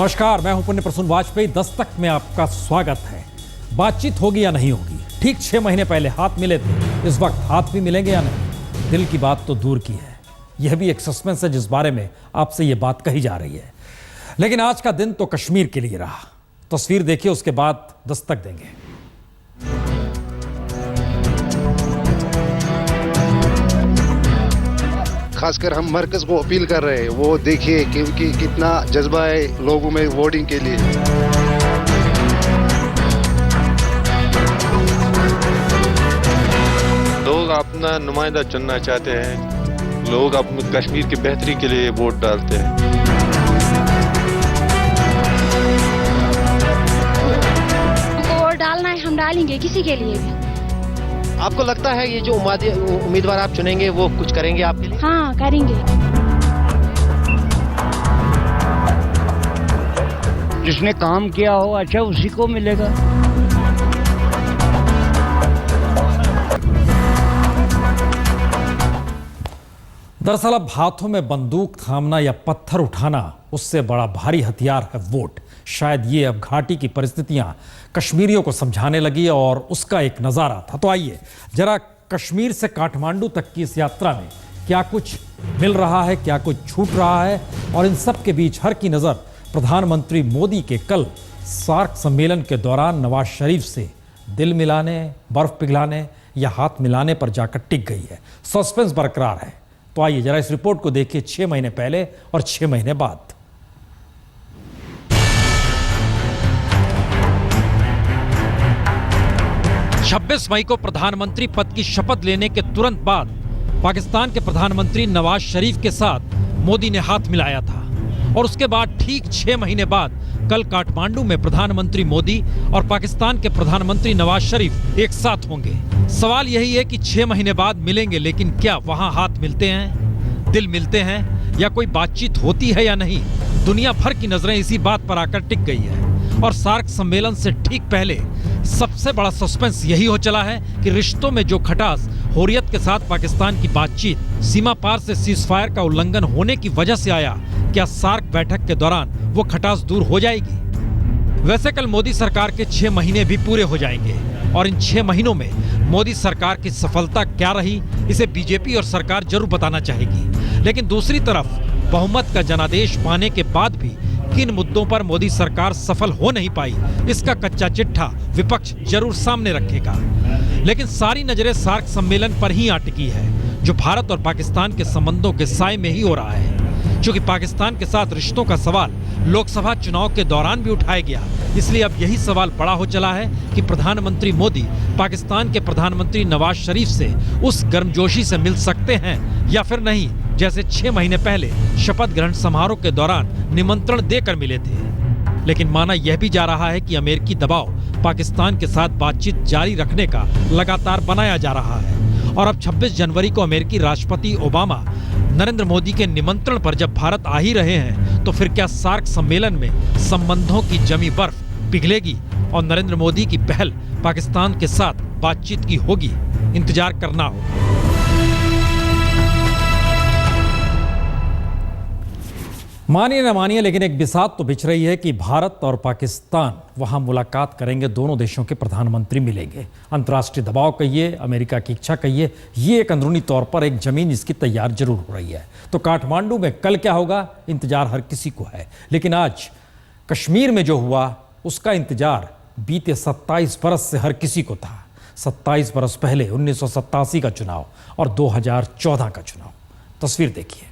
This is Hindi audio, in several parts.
नमस्कार, मैं हूं पुण्य प्रसून वाजपेयी। दस्तक में आपका स्वागत है। बातचीत होगी या नहीं होगी? ठीक 6 महीने पहले हाथ मिले थे, इस वक्त हाथ भी मिलेंगे या नहीं? दिल की बात तो दूर की है, यह भी एक सस्पेंस है जिस बारे में आपसे यह बात कही जा रही है। लेकिन आज का दिन तो कश्मीर के लिए रहा। तस्वीर देखिए, उसके बाद दस्तक देंगे। खासकर हम मरकज को अपील कर रहे हैं, वो देखिए क्योंकि कितना जज्बा है लोगों में वोटिंग के लिए। लोग अपना नुमाइंदा चुनना चाहते हैं, लोग अपने कश्मीर की बेहतरी के लिए वोट डालते हैं। हमको वोट डालना है, हम डालेंगे किसी के लिए भी। आपको लगता है ये जो उम्मीदवार आप चुनेंगे वो कुछ करेंगे आपके लिए? हाँ, करेंगे। जिसने काम किया हो अच्छा उसी को मिलेगा। दरअसल अब हाथों में बंदूक थामना या पत्थर उठाना, उससे बड़ा भारी हथियार है वोट। शायद ये अब घाटी की परिस्थितियां कश्मीरियों को समझाने लगी और उसका एक नज़ारा था। तो आइए जरा कश्मीर से काठमांडू तक की इस यात्रा में क्या कुछ मिल रहा है, क्या कुछ छूट रहा है, और इन सब के बीच हर की नज़र प्रधानमंत्री मोदी के कल सार्क सम्मेलन के दौरान नवाज शरीफ से दिल मिलाने, बर्फ पिघलाने या हाथ मिलाने पर जाकर टिक गई है। सस्पेंस बरकरार है। तो आइए जरा इस रिपोर्ट को देखिए, 6 महीने पहले और 6 महीने बाद। छब्बीस मई को प्रधानमंत्री पद की शपथ लेने के तुरंत बाद पाकिस्तान के प्रधानमंत्री नवाज शरीफ के साथ मोदी ने हाथ मिलाया था, और उसके बाद ठीक 6 महीने बाद कल काठमांडू में प्रधानमंत्री मोदी और पाकिस्तान के प्रधानमंत्री नवाज शरीफ एक साथ होंगे। सवाल यही है कि 6 महीने बाद मिलेंगे, लेकिन क्या वहां हाथ मिलते हैं, दिल मिलते हैं, या कोई बातचीत होती है या नहीं? दुनिया भर की नजरें इसी बात पर आकर टिक गई है। और सार्क सम्मेलन से ठीक पहले सबसे बड़ा सस्पेंस यही हो चला है कि रिश्तों में जो खटास हुर्रियत के साथ पाकिस्तान की बातचीत सीमा पार से सीजफायर का उल्लंघन होने की वजह से आया, क्या सार्क बैठक के दौरान वो खटास दूर हो जाएगी? वैसे कल मोदी सरकार के 6 महीने भी पूरे हो जाएंगे, और इन 6 महीनों में मोदी सरकार की सफलता क्या रही, इसे बीजेपी और सरकार जरूर बताना चाहेगी। लेकिन दूसरी तरफ बहुमत का जनादेश पाने के बाद भी किन मुद्दों पर मोदी सरकार सफल हो नहीं पाई, इसका कच्चा चिट्ठा विपक्ष जरूर सामने रखेगा। लेकिन सारी नजरें सार्क सम्मेलन पर ही अटकी है, जो भारत और पाकिस्तान के संबंधों के साए में ही हो रहा है। क्योंकि पाकिस्तान के साथ रिश्तों का सवाल लोकसभा चुनाव के दौरान भी उठाया गया, इसलिए अब यही सवाल बड़ा हो चला है कि प्रधानमंत्री मोदी पाकिस्तान के प्रधानमंत्री नवाज शरीफ से उस गर्मजोशी से मिल सकते हैं या फिर नहीं, जैसे 6 महीने पहले शपथ ग्रहण समारोह के दौरान निमंत्रण देकर मिले थे। लेकिन माना यह भी जा रहा है कि अमेरिकी दबाव पाकिस्तान के साथ बातचीत जारी रखने का लगातार बनाया जा रहा है। और अब 26 जनवरी को अमेरिकी राष्ट्रपति ओबामा नरेंद्र मोदी के निमंत्रण पर जब भारत आ ही रहे हैं, तो फिर क्या सार्क सम्मेलन में संबंधों की जमी बर्फ पिघलेगी और नरेंद्र मोदी की पहल पाकिस्तान के साथ बातचीत की होगी? इंतजार करना होगा। मानिए न मानिए, लेकिन एक बिसात तो बिछ रही है कि भारत और पाकिस्तान वहां मुलाकात करेंगे, दोनों देशों के प्रधानमंत्री मिलेंगे। अंतर्राष्ट्रीय दबाव कहिए, अमेरिका की इच्छा कहिए, ये एक अंदरूनी तौर पर एक जमीन इसकी तैयार जरूर हो रही है। तो काठमांडू में कल क्या होगा, इंतजार हर किसी को है। लेकिन आज कश्मीर में जो हुआ, उसका इंतजार बीते 27 बरस से हर किसी को था। 27 बरस पहले 1987 का चुनाव और 2014 का चुनाव। तस्वीर देखिए।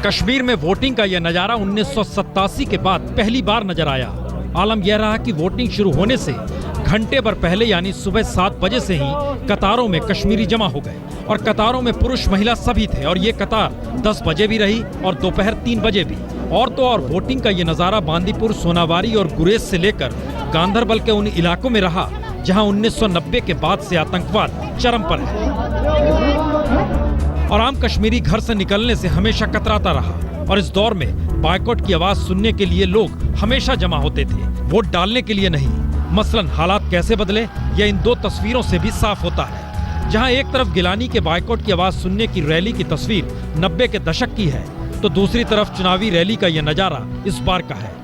कश्मीर में वोटिंग का यह नजारा 1987 के बाद पहली बार नजर आया। आलम यह रहा कि वोटिंग शुरू होने से घंटे भर पहले यानी सुबह 7 बजे से ही कतारों में कश्मीरी जमा हो गए, और कतारों में पुरुष महिला सभी थे। और ये कतार 10 बजे भी रही और दोपहर 3 बजे भी। और तो और वोटिंग का ये नजारा बांदीपुर, सोनावारी और गुरेज से लेकर गांधरबल के उन इलाकों में रहा जहां 1990 के बाद से आतंकवाद चरम पर है, और आम कश्मीरी घर से निकलने से हमेशा कतराता रहा। और इस दौर में बायकॉट की आवाज सुनने के लिए लोग हमेशा जमा होते थे, वोट डालने के लिए नहीं। मसलन हालात कैसे बदले यह इन दो तस्वीरों से भी साफ होता है। जहां एक तरफ गिलानी के बायकॉट की आवाज सुनने की रैली की तस्वीर 90 के दशक की है, तो दूसरी तरफ चुनावी रैली का यह नजारा इस बार का है।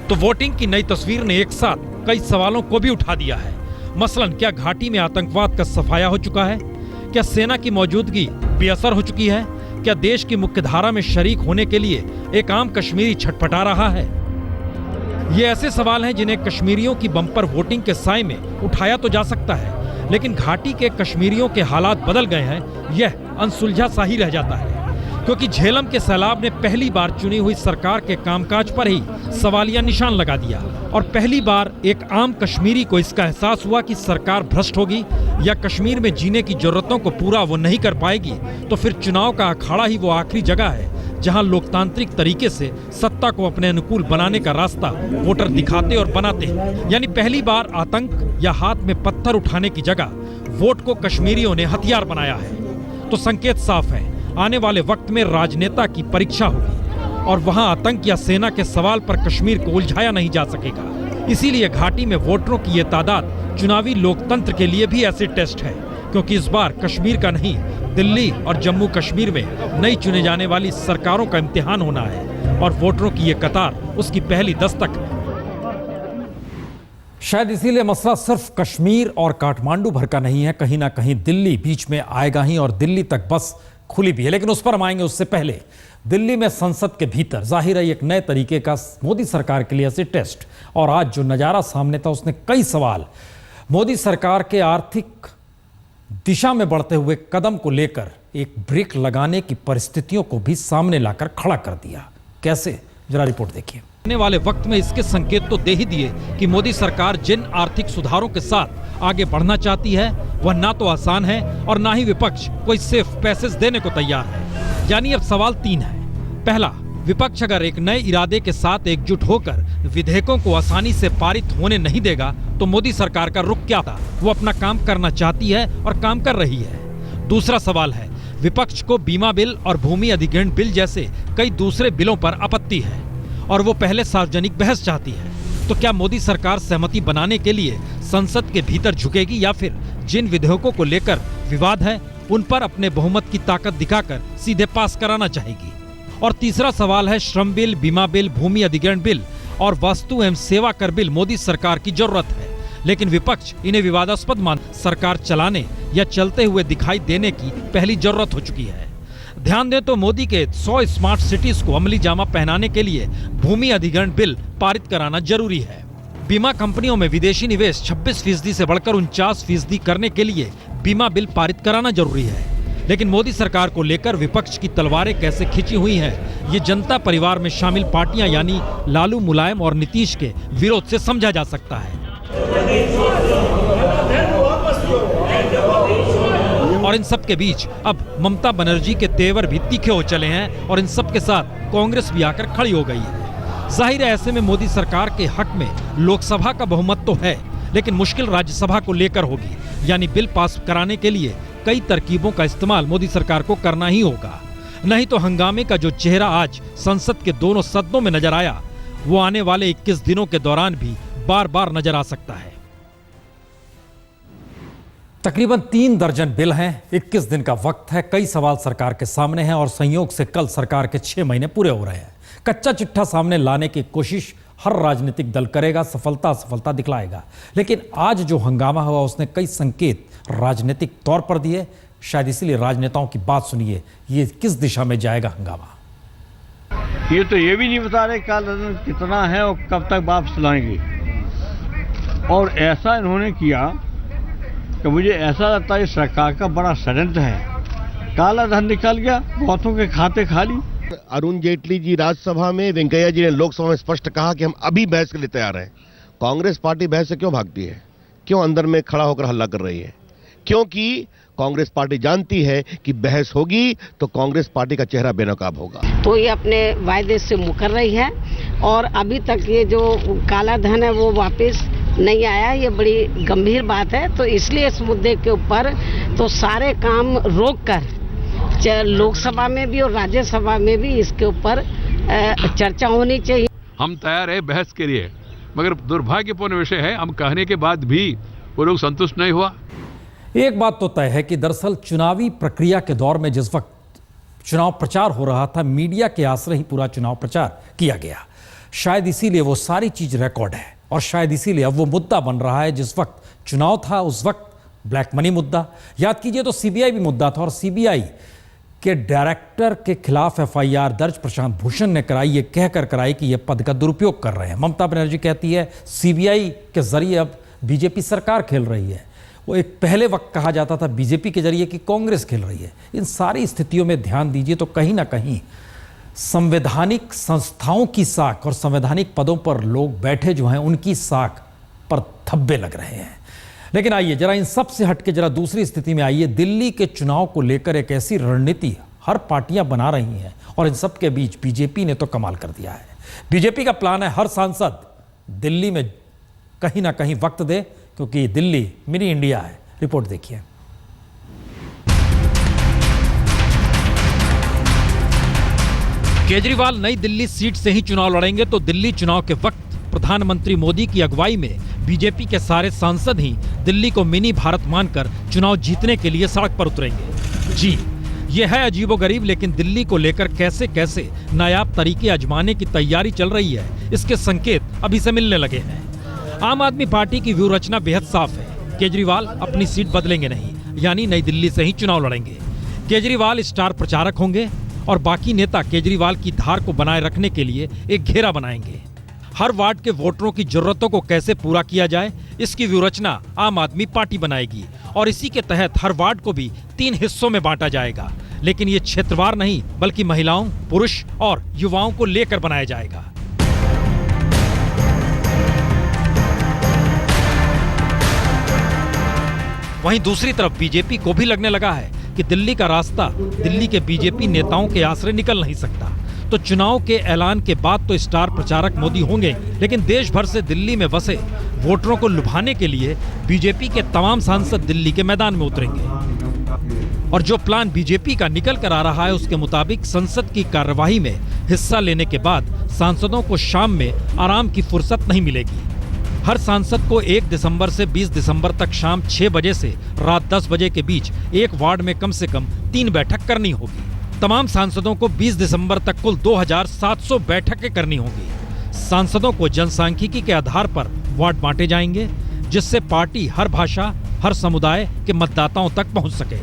तो वोटिंग की नई तस्वीर ने एक साथ कई सवालों को भी उठा दिया है। मसलन क्या घाटी में आतंकवाद का सफाया हो चुका है? क्या सेना की मौजूदगी बेअसर हो चुकी है? क्या देश की मुख्यधारा में शरीक होने के लिए एक आम कश्मीरी छटपटा रहा है? ये ऐसे सवाल हैं जिन्हें कश्मीरियों की बम्पर वोटिंग के साए में उठाया तो जा सकता है, लेकिन घाटी के कश्मीरियों के हालात बदल गए हैं, यह अनसुलझा सा ही रह जाता है। क्योंकि झेलम के सैलाब ने पहली बार चुनी हुई सरकार के कामकाज पर ही सवालिया निशान लगा दिया और पहली बार एक आम कश्मीरी को इसका एहसास हुआ कि सरकार भ्रष्ट होगी या कश्मीर में जीने की जरूरतों को पूरा वो नहीं कर पाएगी, तो फिर चुनाव का अखाड़ा ही वो आखिरी जगह है जहां लोकतांत्रिक तरीके से सत्ता को अपने अनुकूल बनाने का रास्ता वोटर दिखाते और बनाते हैं। यानी पहली बार आतंक या हाथ में पत्थर उठाने की जगह वोट को कश्मीरियों ने हथियार बनाया है। तो संकेत साफ है, आने वाले वक्त में राजनेता की परीक्षा होगी और वहां आतंक या सेना के सवाल पर कश्मीर को उलझाया नहीं जा सकेगा। इसीलिए घाटी में वोटरों की ये तादाद चुनावी लोकतंत्र के लिए भी ऐसे टेस्ट है, क्योंकि इस बार कश्मीर का नहीं, दिल्ली और जम्मू कश्मीर में नई चुने जाने वाली सरकारों का इम्तिहान होना है और वोटरों की ये कतार उसकी पहली दस्तक है। शायद इसीलिए मसला सिर्फ कश्मीर और काठमांडू भर का नहीं है, कहीं ना कहीं दिल्ली बीच में आएगा ही और दिल्ली तक बस खुली भी है, लेकिन उस पर हम आएंगे। उससे पहले दिल्ली में संसद के भीतर जाहिर है एक नए तरीके का मोदी सरकार के लिए ऐसे टेस्ट, और आज जो नज़ारा सामने था उसने कई सवाल मोदी सरकार के आर्थिक दिशा में बढ़ते हुए कदम को लेकर एक ब्रेक लगाने की परिस्थितियों को भी सामने लाकर खड़ा कर दिया। कैसे, जरा रिपोर्ट देखिए। आने वाले वक्त में इसके संकेत तो दे ही दिए कि मोदी सरकार जिन आर्थिक सुधारों के साथ आगे बढ़ना चाहती है वह ना तो आसान है और ना ही विपक्ष कोई सेफ पैसेज देने को तैयार है। यानी अब सवाल 3 है। पहला, विपक्ष अगर एक नए इरादे के साथ एकजुट होकर विधेयकों को आसानी से पारित होने नहीं देगा तो मोदी सरकार का रुख क्या था? वो अपना काम करना चाहती है और काम कर रही है। दूसरा सवाल है, विपक्ष को बीमा बिल और भूमि अधिग्रहण बिल जैसे कई दूसरे बिलों पर आपत्ति है और वो पहले सार्वजनिक बहस चाहती है। तो क्या मोदी सरकार सहमति बनाने के लिए संसद के भीतर झुकेगी या फिर जिन विधेयकों को लेकर विवाद है उन पर अपने बहुमत की ताकत दिखाकर सीधे पास कराना चाहेगी? और तीसरा सवाल है, श्रम बिल, बीमा बिल, भूमि अधिग्रहण बिल और वस्तु एवं सेवा कर बिल मोदी सरकार की जरूरत है, लेकिन विपक्ष इन्हें विवादास्पद मान सरकार चलाने या चलते हुए दिखाई देने की पहली जरूरत हो चुकी है। ध्यान दें तो मोदी के 100 स्मार्ट सिटीज को अमली जामा पहनाने के लिए भूमि अधिग्रहण बिल पारित कराना जरूरी है। बीमा कंपनियों में विदेशी निवेश 26% से बढ़कर 49% करने के लिए बीमा बिल पारित कराना जरूरी है। लेकिन मोदी सरकार को लेकर विपक्ष की तलवारें कैसे खिंची हुई हैं, ये जनता परिवार में शामिल पार्टियां यानी लालू, मुलायम और नीतीश के विरोध से समझा जा सकता है। और इन सब के बीच अब ममता बनर्जी के तेवर भी तीखे हो चले हैं और इन सब के साथ कांग्रेस भी आकर खड़ी हो गई है। जाहिर है ऐसे में मोदी सरकार के हक में लोकसभा का बहुमत तो है, लेकिन मुश्किल राज्यसभा को लेकर होगी। यानी बिल पास कराने के लिए कई तरकीबों का इस्तेमाल मोदी सरकार को करना ही होगा, नहीं तो हंगामे का जो चेहरा आज संसद के दोनों सदनों में नजर आया वो आने वाले 21 दिनों के दौरान भी बार बार नजर आ सकता है। तकरीबन 3 दर्जन बिल हैं, 21 दिन का वक्त है, कई सवाल सरकार के सामने हैं और संयोग से कल सरकार के 6 महीने पूरे हो रहे हैं। कच्चा चिट्ठा सामने लाने की कोशिश हर राजनीतिक दल करेगा, सफलता दिखलाएगा, लेकिन आज जो हंगामा हुआ उसने कई संकेत राजनीतिक तौर पर दिए। शायद इसीलिए राजनेताओं की बात सुनिए, ये किस दिशा में जाएगा हंगामा। ये तो ये भी नहीं बता रहे काला कितना है और कब तक वापस लाएंगे, और ऐसा इन्होंने किया कि मुझे ऐसा लगता है सरकार का बड़ा षड्यंत्र है। काला धन निकल गया, बहुतों के खाते खाली। अरुण जेटली जी राज्यसभा में, वेंकैया जी ने लोकसभा में स्पष्ट कहा कि हम अभी बहस के लिए तैयार हैं। कांग्रेस पार्टी बहस से क्यों भागती है, क्यों अंदर में खड़ा होकर हल्ला कर रही है? क्योंकि कांग्रेस पार्टी जानती है कि बहस होगी तो कांग्रेस पार्टी का चेहरा बेनकाब होगा। तो ये अपने वायदे से मुकर रही है और अभी तक ये जो काला धन है वो वापस नहीं आया, ये बड़ी गंभीर बात है। तो इसलिए इस मुद्दे के ऊपर तो सारे काम रोककर लोकसभा में भी और राज्यसभा में भी इसके ऊपर चर्चा होनी चाहिए। हम तैयार है बहस के लिए, मगर दुर्भाग्यपूर्ण विषय है हम कहने के बाद भी वो लोग संतुष्ट नहीं हुआ। एक बात तो तय है कि दरअसल चुनावी प्रक्रिया के दौर में जिस वक्त चुनाव प्रचार हो रहा था, मीडिया के आश्रय ही पूरा चुनाव प्रचार किया गया। शायद इसीलिए वो सारी चीज रिकॉर्ड है और शायद इसीलिए अब वो मुद्दा बन रहा है। जिस वक्त चुनाव था उस वक्त ब्लैक मनी मुद्दा, याद कीजिए तो सीबीआई भी मुद्दा था और सीबीआई के डायरेक्टर के खिलाफ एफआईआर दर्ज प्रशांत भूषण ने कराई, ये कहकर कराई कि ये पद का दुरुपयोग कर रहे हैं। ममता बनर्जी कहती है सीबीआई के जरिए अब बीजेपी सरकार खेल रही है। वो एक पहले वक्त कहा जाता था बीजेपी के जरिए कि कांग्रेस खेल रही है। इन सारी स्थितियों में ध्यान दीजिए तो कहीं ना कहीं संवैधानिक संस्थाओं की साख और संवैधानिक पदों पर लोग बैठे जो हैं उनकी साख पर धब्बे लग रहे हैं। लेकिन आइए जरा इन सब से हटके जरा दूसरी स्थिति में आइए। दिल्ली के चुनाव को लेकर एक ऐसी रणनीति हर पार्टियां बना रही हैं और इन सब के बीच बीजेपी ने तो कमाल कर दिया है। बीजेपी का प्लान है हर सांसद दिल्ली में कहीं ना कहीं वक्त दे, क्योंकि दिल्ली मिनी इंडिया है। रिपोर्ट देखिए। केजरीवाल नई दिल्ली सीट से ही चुनाव लड़ेंगे तो दिल्ली चुनाव के वक्त प्रधानमंत्री मोदी की अगुवाई में बीजेपी के सारे सांसद ही दिल्ली को मिनी भारत मानकर चुनाव जीतने के लिए सड़क पर उतरेंगे। जी, ये है अजीबोगरीब, लेकिन दिल्ली को लेकर कैसे कैसे नायाब तरीके आजमाने की तैयारी चल रही है, इसके संकेत अभी से मिलने लगे हैं। आम आदमी पार्टी की व्यूह रचना बेहद साफ है। केजरीवाल अपनी सीट बदलेंगे नहीं, यानी नई दिल्ली से ही चुनाव लड़ेंगे। केजरीवाल स्टार प्रचारक होंगे और बाकी नेता केजरीवाल की धार को बनाए रखने के लिए एक घेरा बनाएंगे। हर वार्ड के वोटरों की जरूरतों को कैसे पूरा किया जाए, इसकी व्यूहरचना आम आदमी पार्टी बनाएगी और इसी के तहत हर वार्ड को भी 3 हिस्सों में बांटा जाएगा। लेकिन ये क्षेत्रवार नहीं, बल्कि महिलाओं, पुरुष और युवाओं को लेकर बनाया जाएगा। वहीं दूसरी तरफ बीजेपी को भी लगने लगा है कि दिल्ली का रास्ता दिल्ली के बीजेपी नेताओं के आश्रय निकल नहीं सकता। तो चुनाव के ऐलान के बाद तो स्टार प्रचारक मोदी होंगे, लेकिन देश भर से दिल्ली में बसे वोटरों को लुभाने के लिए बीजेपी के तमाम सांसद दिल्ली के मैदान में उतरेंगे। और जो प्लान बीजेपी का निकल कर आ रहा है उसके मुताबिक संसद की कार्यवाही में हिस्सा लेने के बाद सांसदों को शाम में आराम की फुर्सत नहीं मिलेगी। हर सांसद को 1 दिसंबर से 20 दिसंबर तक शाम 6 बजे से रात 10 बजे के बीच एक वार्ड में कम से कम 3 बैठक करनी होगी। तमाम सांसदों को 20 दिसंबर तक कुल 2700 बैठकें करनी होंगी। सांसदों को जनसांख्यिकी के आधार पर वार्ड बांटे जाएंगे, जिससे पार्टी हर भाषा, हर समुदाय के मतदाताओं तक पहुंच सके।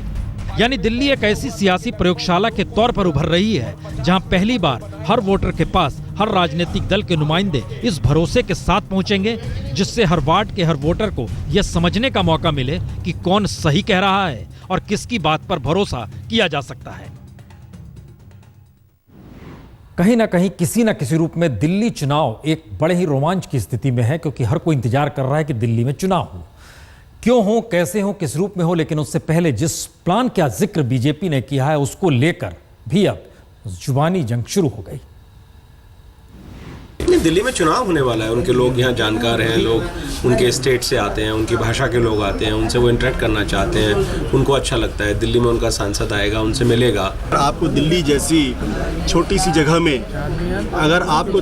यानी दिल्ली एक ऐसी सियासी प्रयोगशाला के तौर पर उभर रही है जहां पहली बार हर वोटर के पास हर राजनीतिक दल के नुमाइंदे इस भरोसे के साथ पहुंचेंगे, जिससे हर वार्ड के हर वोटर को यह समझने का मौका मिले कि कौन सही कह रहा है और किसकी बात पर भरोसा किया जा सकता है। कहीं ना कहीं किसी न किसी रूप में दिल्ली चुनाव एक बड़े ही रोमांच की स्थिति में है, क्योंकि हर कोई इंतजार कर रहा है कि दिल्ली में चुनाव हो। क्यों हो, कैसे हो, किस रूप में हो, लेकिन उससे पहले जिस प्लान का जिक्र बीजेपी ने किया है उसको लेकर भी अब जुबानी जंग शुरू हो गई। दिल्ली में चुनाव होने वाला है, उनके लोग यहाँ जानकार हैं, लोग उनके स्टेट से आते हैं, उनकी भाषा के लोग आते हैं, उनसे वो इंटरेक्ट करना चाहते हैं, उनको अच्छा लगता है। दिल्ली में उनका सांसद आएगा, उनसे मिलेगा। आपको दिल्ली जैसी छोटी सी जगह में अगर आपको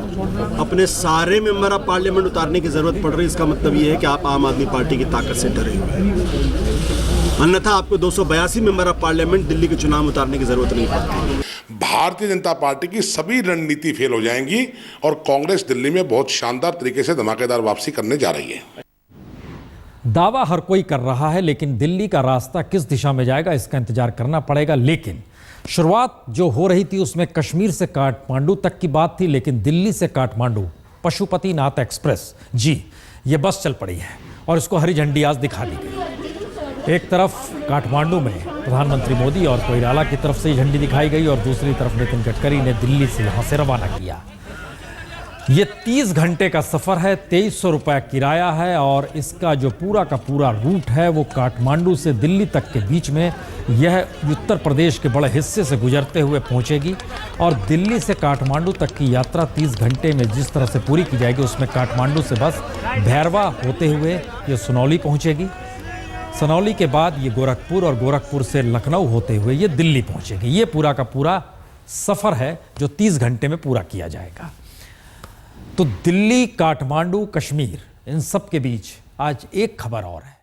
अपने सारे मेंबर ऑफ पार्लियामेंट उतारने की जरूरत पड़ रही है, इसका मतलब ये है कि आप आम आदमी पार्टी की ताकत से डरे हुए हैं। अन्यथा आपको 282 मेंबर ऑफ पार्लियामेंट दिल्ली के चुनाव में उतारने की जरूरत नहीं पड़ती। भारतीय जनता पार्टी की सभी रणनीति फेल हो जाएंगी और कांग्रेस दिल्ली में बहुत शानदार तरीके से धमाकेदार वापसी करने जा रही है। दावा हर कोई कर रहा है, लेकिन दिल्ली का रास्ता किस दिशा में जाएगा इसका इंतजार करना पड़ेगा। लेकिन शुरुआत जो हो रही थी उसमें कश्मीर से काठमांडू तक की बात थी, लेकिन दिल्ली से काठमांडू पशुपतिनाथ एक्सप्रेस, जी ये बस चल पड़ी है और इसको हरी झंडी आज दिखा दी गई। एक तरफ काठमांडू में प्रधानमंत्री मोदी और कोइराला की तरफ से झंडी दिखाई गई और दूसरी तरफ नितिन गडकरी ने दिल्ली से यहां से रवाना किया। ये 30 घंटे का सफर है, 2300 रुपये किराया है और इसका जो पूरा का पूरा रूट है वो काठमांडू से दिल्ली तक के बीच में, यह उत्तर प्रदेश के बड़े हिस्से से गुजरते हुए पहुंचेगी। और दिल्ली से काठमांडू तक की यात्रा 30 घंटे में जिस तरह से पूरी की जाएगी, उसमें काठमांडू से बस भैरवा होते हुए ये सनौली पहुंचेगी। सनौली के बाद ये गोरखपुर और गोरखपुर से लखनऊ होते हुए ये दिल्ली पहुंचेगी। ये पूरा का पूरा सफर है जो 30 घंटे में पूरा किया जाएगा। तो दिल्ली, काठमांडू, कश्मीर, इन सब के बीच आज एक खबर और है।